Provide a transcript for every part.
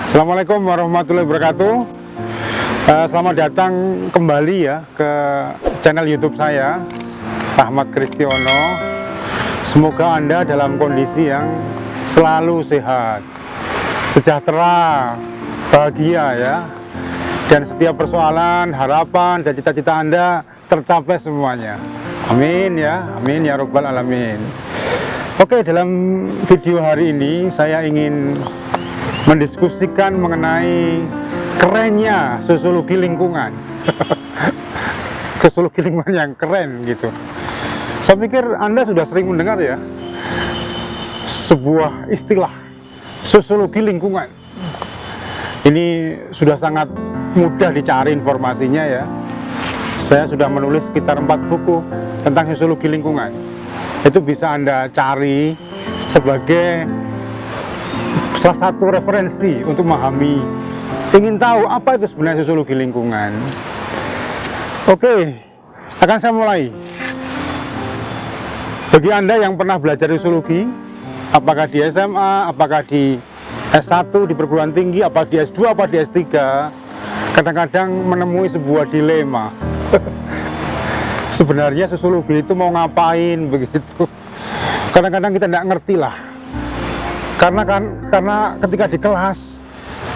Assalamualaikum warahmatullahi wabarakatuh. Selamat datang kembali ya ke channel YouTube saya, Rahmat Kristiono. Semoga Anda dalam kondisi yang selalu sehat, sejahtera, bahagia ya. Dan setiap persoalan, harapan, dan cita-cita Anda tercapai semuanya. Amin ya Rabbal Alamin. Oke, dalam video hari ini saya ingin mendiskusikan mengenai kerennya sosiologi lingkungan. Sosiologi lingkungan yang keren gitu. Saya pikir Anda sudah sering mendengar ya sebuah istilah sosiologi lingkungan. Ini sudah sangat mudah dicari informasinya ya. Saya sudah menulis sekitar 4 buku tentang sosiologi lingkungan. Itu bisa Anda cari sebagai salah satu referensi untuk memahami, ingin tahu apa itu sebenarnya sosiologi lingkungan. Oke, akan saya mulai. Bagi Anda yang pernah belajar sosiologi, apakah di SMA, apakah di S1, di perguruan tinggi, apa di S2, apa di S3, kadang-kadang menemui sebuah dilema. Sebenarnya sosiologi itu mau ngapain begitu. Kadang-kadang kita tidak ngerti lah. Karena ketika di kelas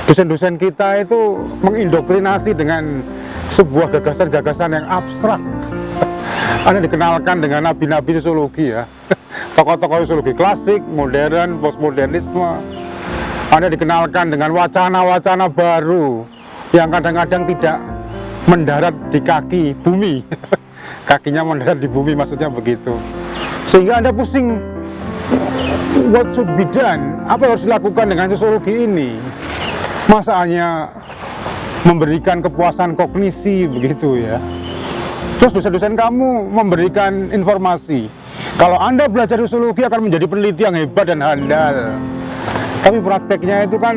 dosen-dosen kita itu mengindoktrinasi dengan sebuah gagasan-gagasan yang abstrak. Anda dikenalkan dengan nabi-nabi sosiologi ya. Tokoh-tokoh sosiologi klasik, modern, postmodernisme. Anda dikenalkan dengan wacana-wacana baru yang kadang-kadang tidak mendarat di kaki bumi. Kakinya mendarat di bumi, maksudnya begitu. Sehingga Anda pusing, what should be done? Apa yang harus dilakukan dengan sosiologi ini? Masa hanya memberikan kepuasan kognisi begitu ya? Terus dosen-dosen kamu memberikan informasi kalau Anda belajar sosiologi akan menjadi peneliti yang hebat dan handal. Tapi prakteknya itu kan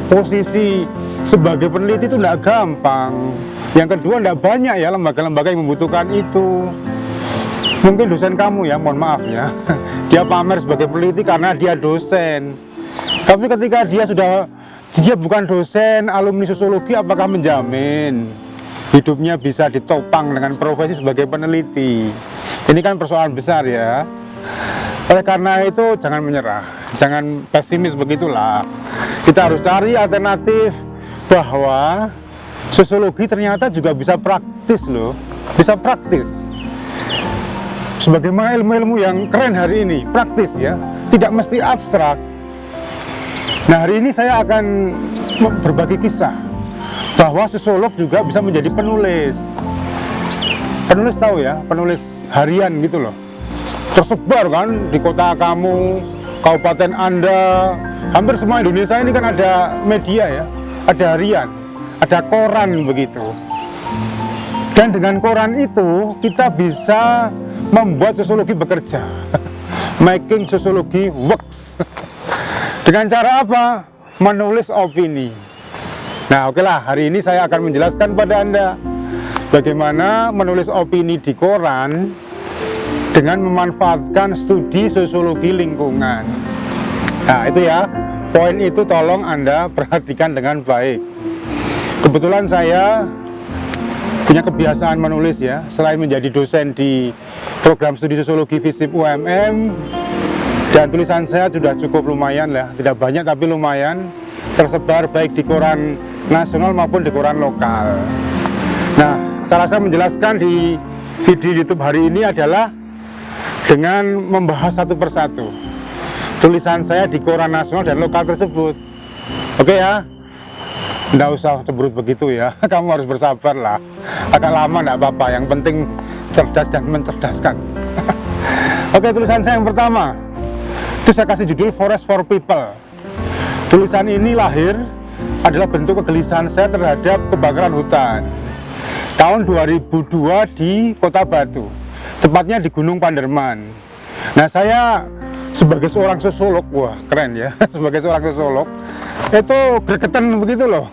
posisi sebagai peneliti itu tidak gampang. Yang kedua, tidak banyak ya lembaga-lembaga yang membutuhkan itu. Mungkin dosen kamu ya, mohon maaf ya, dia pamer sebagai peneliti karena dia dosen. Tapi ketika dia bukan dosen, alumni sosiologi, apakah menjamin hidupnya bisa ditopang dengan profesi sebagai peneliti? Ini kan persoalan besar ya. Oleh karena itu jangan menyerah, jangan pesimis begitulah. Kita harus cari alternatif bahwa sosiologi ternyata juga bisa praktis loh, bisa praktis. Sebagaimana ilmu-ilmu yang keren hari ini, praktis ya, tidak mesti abstrak. Nah, hari ini saya akan berbagi kisah bahwa sosiolog juga bisa menjadi penulis. Penulis tahu ya, penulis harian gitu loh. Tersebar kan di kota kamu, kabupaten Anda, hampir semua Indonesia ini kan ada media ya, ada harian, ada koran begitu. Dan dengan koran itu kita bisa membuat sosiologi bekerja. Making sociology works. Dengan cara apa? Menulis opini. Nah, oke lah, hari ini saya akan menjelaskan pada Anda bagaimana menulis opini di koran dengan memanfaatkan studi sosiologi lingkungan. Nah, itu ya, poin itu tolong Anda perhatikan dengan baik. Kebetulan saya punya kebiasaan menulis ya, selain menjadi dosen di program studi sosiologi FISIP UMM, dan tulisan saya sudah cukup lumayan lah, tidak banyak tapi lumayan, tersebar baik di koran nasional maupun di koran lokal. Nah, cara saya menjelaskan di video YouTube hari ini adalah dengan membahas satu persatu tulisan saya di koran nasional dan lokal tersebut. Oke ya, nggak usah cemberut begitu ya. Kamu harus bersabar lah, agak lama nggak apa-apa, yang penting cerdas dan mencerdaskan. Oke, tulisan saya yang pertama itu saya kasih judul Forest for People. Tulisan ini lahir adalah bentuk kegelisahan saya terhadap kebakaran hutan tahun 2002 di Kota Batu, tepatnya di Gunung Panderman. Nah, saya sebagai seorang sosiolog, wah keren ya, sebagai seorang sosiolog itu gregetan begitu loh.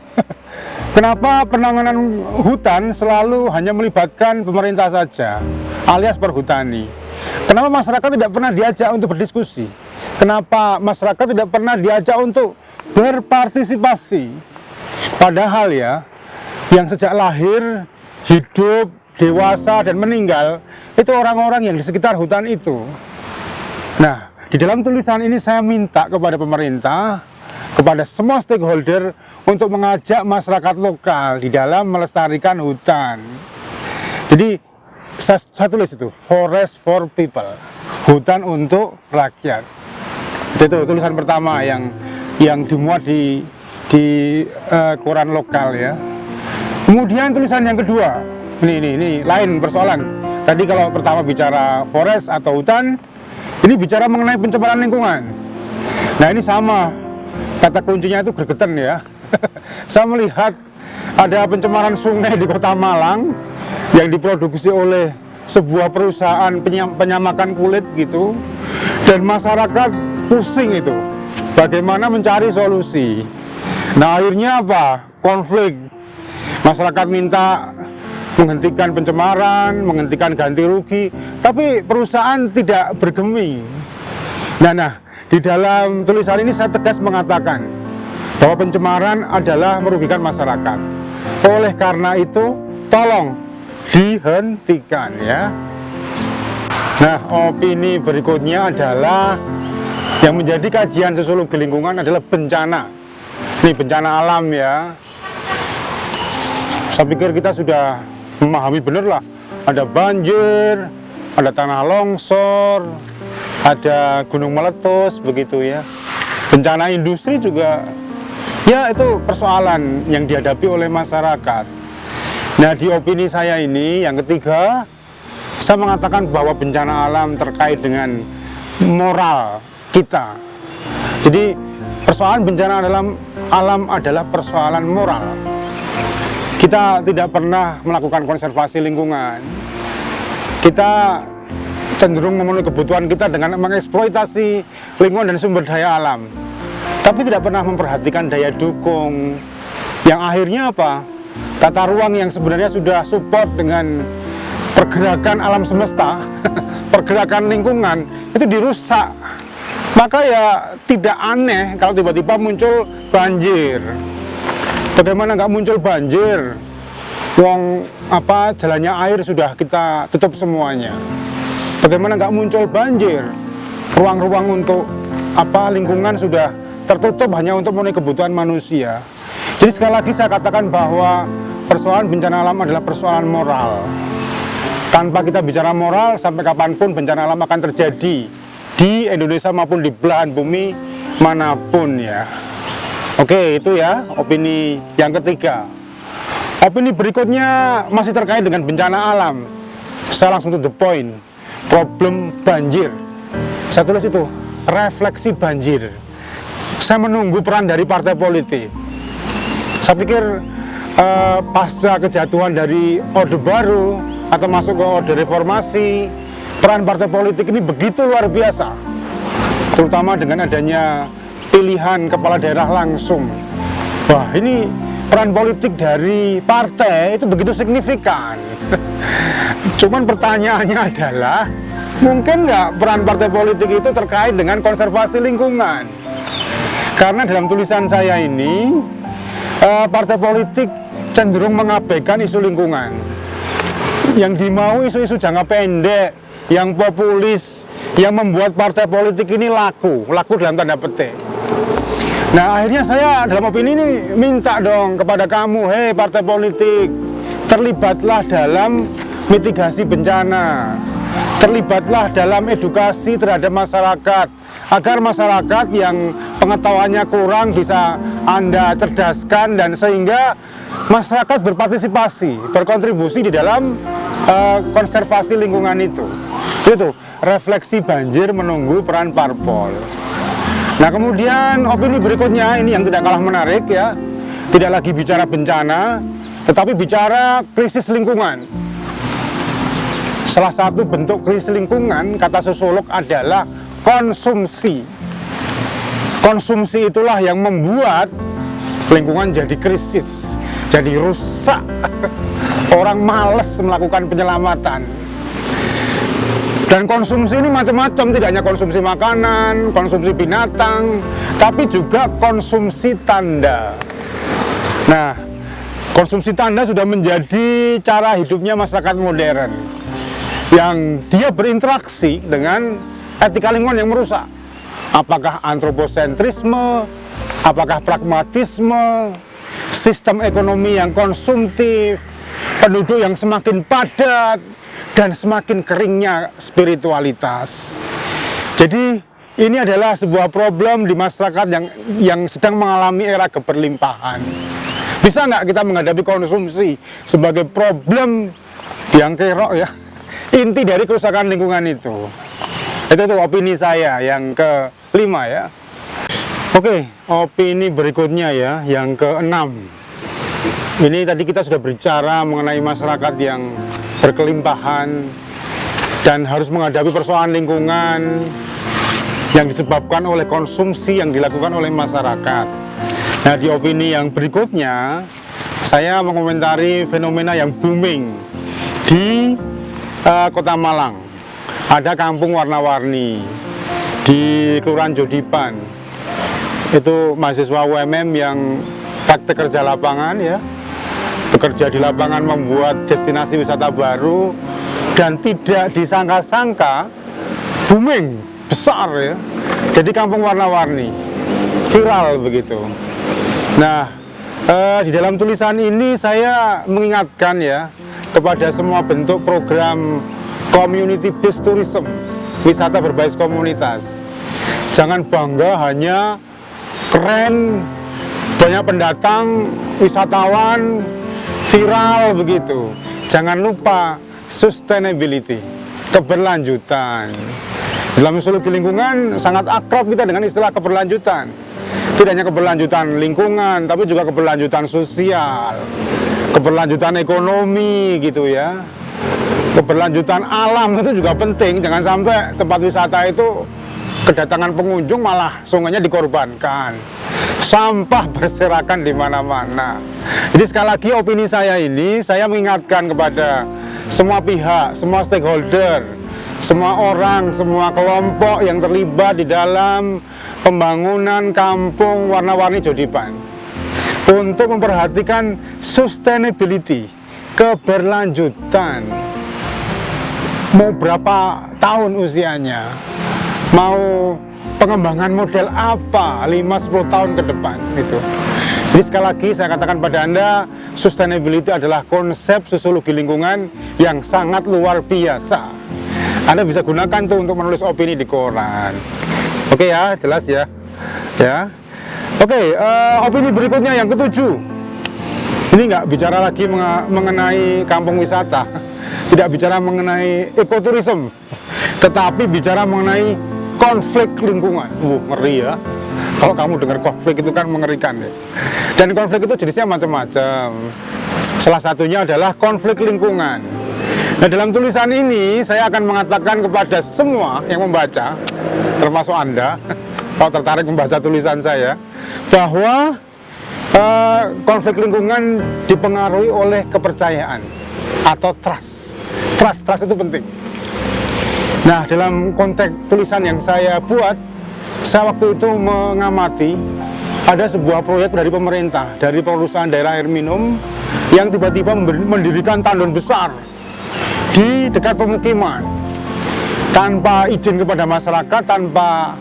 Kenapa penanganan hutan selalu hanya melibatkan pemerintah saja, alias perhutani? Kenapa masyarakat tidak pernah diajak untuk berdiskusi? Kenapa masyarakat tidak pernah diajak untuk berpartisipasi? Padahal ya, yang sejak lahir, hidup, dewasa, dan meninggal, itu orang-orang yang di sekitar hutan itu. Nah, di dalam tulisan ini saya minta kepada pemerintah, kepada semua stakeholder untuk mengajak masyarakat lokal di dalam melestarikan hutan. Jadi, saya tulis itu, Forest for People, hutan untuk rakyat. Itu tulisan pertama yang dimuat di koran lokal ya. Kemudian tulisan yang kedua, ini lain persoalan. Tadi kalau pertama bicara forest atau hutan, ini bicara mengenai pencemaran lingkungan. Nah ini sama, kata kuncinya itu gregetan ya. Saya melihat ada pencemaran sungai di Kota Malang yang diproduksi oleh sebuah perusahaan penyamakan kulit gitu, dan masyarakat pusing itu bagaimana mencari solusi. Nah akhirnya apa? Konflik. Masyarakat minta menghentikan pencemaran, menghentikan ganti rugi, tapi perusahaan tidak bergeming. Nah, di dalam tulisan ini saya tegas mengatakan bahwa pencemaran adalah merugikan masyarakat. Oleh karena itu, tolong dihentikan ya. Nah, opini berikutnya adalah yang menjadi kajian sosiologi lingkungan adalah bencana. Ini bencana alam ya. Saya pikir kita sudah memahami benar lah. Ada banjir, ada tanah longsor, ada gunung meletus begitu ya. Bencana industri juga ya itu persoalan yang dihadapi oleh masyarakat. Nah di opini saya ini yang ketiga, saya mengatakan bahwa bencana alam terkait dengan moral kita. Jadi persoalan bencana alam adalah persoalan moral. Kita tidak pernah melakukan konservasi lingkungan. Kita cenderung memenuhi kebutuhan kita dengan mengeksploitasi lingkungan dan sumber daya alam, tapi tidak pernah memperhatikan daya dukung. Yang akhirnya apa? Tata ruang yang sebenarnya sudah support dengan pergerakan alam semesta, pergerakan lingkungan, itu dirusak. Maka ya tidak aneh kalau tiba-tiba muncul banjir. Bagaimana nggak muncul banjir? Wong jalannya air sudah kita tutup semuanya. Bagaimana nggak muncul banjir? Ruang-ruang untuk lingkungan sudah tertutup hanya untuk memenuhi kebutuhan manusia. Jadi sekali lagi saya katakan bahwa persoalan bencana alam adalah persoalan moral. Tanpa kita bicara moral, sampai kapanpun bencana alam akan terjadi di Indonesia maupun di belahan bumi manapun ya. Oke, itu ya opini yang ketiga. Opini berikutnya masih terkait dengan bencana alam. Saya langsung to the point. Problem banjir. Saya tulis itu, refleksi banjir. Saya menunggu peran dari partai politik. Saya pikir pasca kejatuhan dari Orde Baru atau masuk ke Orde Reformasi, peran partai politik ini begitu luar biasa. Terutama dengan adanya pilihan kepala daerah langsung. Wah, ini peran politik dari partai itu begitu signifikan. Cuman pertanyaannya adalah, mungkin nggak peran partai politik itu terkait dengan konservasi lingkungan? Karena dalam tulisan saya ini, partai politik cenderung mengabaikan isu lingkungan. Yang dimau isu-isu jangka pendek, yang populis, yang membuat partai politik ini laku dalam tanda petik. Nah akhirnya saya dalam opini ini minta dong kepada kamu, hei partai politik, terlibatlah dalam mitigasi bencana, terlibatlah dalam edukasi terhadap masyarakat, agar masyarakat yang pengetahuannya kurang bisa Anda cerdaskan, dan sehingga masyarakat berpartisipasi, berkontribusi di dalam konservasi lingkungan itu. Itu refleksi banjir menunggu peran parpol. Nah kemudian opini berikutnya ini yang tidak kalah menarik ya, tidak lagi bicara bencana, tetapi bicara krisis lingkungan. Salah satu bentuk krisis lingkungan, kata sosiolog, adalah konsumsi. Konsumsi itulah yang membuat lingkungan jadi krisis, jadi rusak. Orang malas melakukan penyelamatan. Dan konsumsi ini macam-macam, tidak hanya konsumsi makanan, konsumsi binatang, tapi juga konsumsi tanda. Nah, konsumsi tanda sudah menjadi cara hidupnya masyarakat modern, yang dia berinteraksi dengan etika lingkungan yang merusak. Apakah antroposentrisme, apakah pragmatisme, sistem ekonomi yang konsumtif, penduduk yang semakin padat, dan semakin keringnya spiritualitas. Jadi ini adalah sebuah problem di masyarakat yang sedang mengalami era keberlimpahan. Bisa nggak kita menghadapi konsumsi sebagai problem yang kerok ya, inti dari kerusakan lingkungan itu. Itu tuh opini saya yang kelima ya. Oke, opini berikutnya ya, yang keenam. Ini tadi kita sudah berbicara mengenai masyarakat yang berkelimpahan dan harus menghadapi persoalan lingkungan yang disebabkan oleh konsumsi yang dilakukan oleh masyarakat. Nah, di opini yang berikutnya saya mengomentari fenomena yang booming di Kota Malang. Ada kampung warna-warni di Kelurahan Jodipan. Itu mahasiswa UMM yang praktek kerja lapangan ya, bekerja di lapangan membuat destinasi wisata baru, dan tidak disangka-sangka booming besar ya. Jadi kampung warna-warni, viral begitu. Nah, di dalam tulisan ini saya mengingatkan ya kepada semua bentuk program community based tourism, wisata berbasis komunitas. Jangan bangga hanya keren, banyak pendatang, wisatawan, viral begitu. Jangan lupa sustainability, keberlanjutan. Dalam sosiologi lingkungan sangat akrab kita dengan istilah keberlanjutan. Tidak hanya keberlanjutan lingkungan, tapi juga keberlanjutan sosial, keberlanjutan ekonomi gitu ya. Keberlanjutan alam itu juga penting. Jangan sampai tempat wisata itu kedatangan pengunjung malah sungainya dikorbankan, sampah berserakan di mana-mana. Jadi sekali lagi opini saya ini, saya mengingatkan kepada semua pihak, semua stakeholder, semua orang, semua kelompok yang terlibat di dalam pembangunan kampung warna-warni Jodipan untuk memperhatikan sustainability, keberlanjutan. Mau berapa tahun usianya, mau pengembangan model apa 5-10 tahun ke depan itu. Jadi sekali lagi saya katakan pada Anda, sustainability adalah konsep sosiologi lingkungan yang sangat luar biasa. Anda bisa gunakan tuh untuk menulis opini di koran. Oke ya, jelas ya. Ya. Oke, opini berikutnya yang ketujuh. Ini nggak bicara lagi mengenai kampung wisata, tidak bicara mengenai ekoturism, tetapi bicara mengenai konflik lingkungan. Ngeri ya. Kalau kamu dengar konflik itu kan mengerikan ya. Dan konflik itu jenisnya macam-macam. Salah satunya adalah konflik lingkungan. Nah, dalam tulisan ini saya akan mengatakan kepada semua yang membaca, termasuk Anda, kalau tertarik membaca tulisan saya, bahwa konflik lingkungan dipengaruhi oleh kepercayaan atau trust. Trust itu penting. Nah, dalam konteks tulisan yang saya buat, saya waktu itu mengamati ada sebuah proyek dari pemerintah, dari perusahaan daerah air minum yang tiba-tiba mendirikan tandon besar di dekat pemukiman tanpa izin kepada masyarakat, tanpa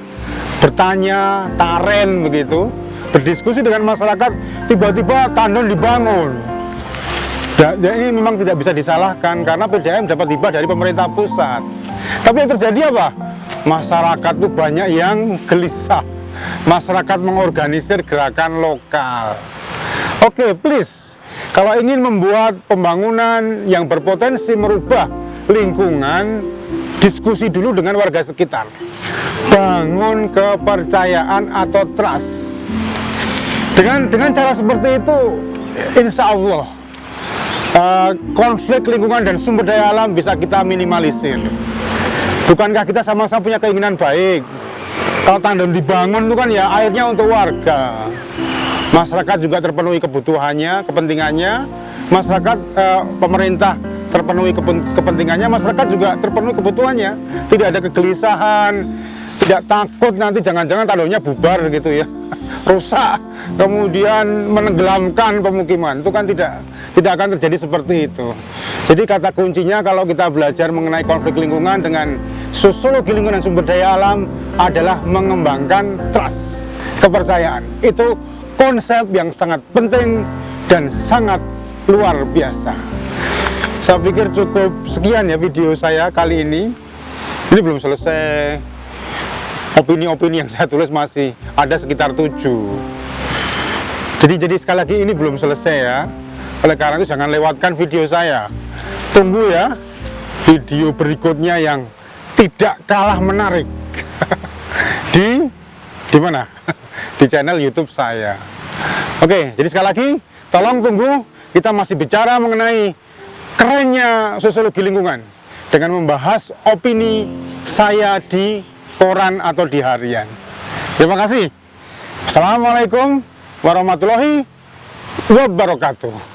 bertanya, taren begitu, berdiskusi dengan masyarakat, tiba-tiba tandon dibangun. Dan ini memang tidak bisa disalahkan karena PDAM dapat hibah dari pemerintah pusat. Tapi yang terjadi apa? Masyarakat itu banyak yang gelisah. Masyarakat mengorganisir gerakan lokal. Oke, please, kalau ingin membuat pembangunan yang berpotensi merubah lingkungan, diskusi dulu dengan warga sekitar. Bangun kepercayaan atau trust. Dengan cara seperti itu, insya Allah konflik lingkungan dan sumber daya alam bisa kita minimalisir. Bukankah kita sama-sama punya keinginan baik? Kalau tandon dibangun itu kan ya airnya untuk warga. Masyarakat juga terpenuhi kebutuhannya, kepentingannya. Masyarakat, pemerintah terpenuhi kepentingannya, masyarakat juga terpenuhi kebutuhannya. Tidak ada kegelisahan, tidak takut nanti jangan-jangan tandanya bubar gitu ya, rusak, kemudian menenggelamkan pemukiman. Itu kan tidak akan terjadi seperti itu. Jadi kata kuncinya kalau kita belajar mengenai konflik lingkungan dengan sosiologi lingkungan dan sumber daya alam adalah mengembangkan trust, kepercayaan. Itu konsep yang sangat penting dan sangat luar biasa. Saya pikir cukup sekian ya video saya kali ini. Ini belum selesai. Opini-opini yang saya tulis masih ada sekitar 7. Jadi sekali lagi ini belum selesai ya. Oleh karena itu jangan lewatkan video saya. Tunggu ya video berikutnya yang tidak kalah menarik. di mana? Di channel YouTube saya. Oke, jadi sekali lagi tolong tunggu, kita masih bicara mengenai kerennya sosiologi lingkungan dengan membahas opini saya di koran atau di harian. Terima kasih. Assalamualaikum warahmatullahi wabarakatuh.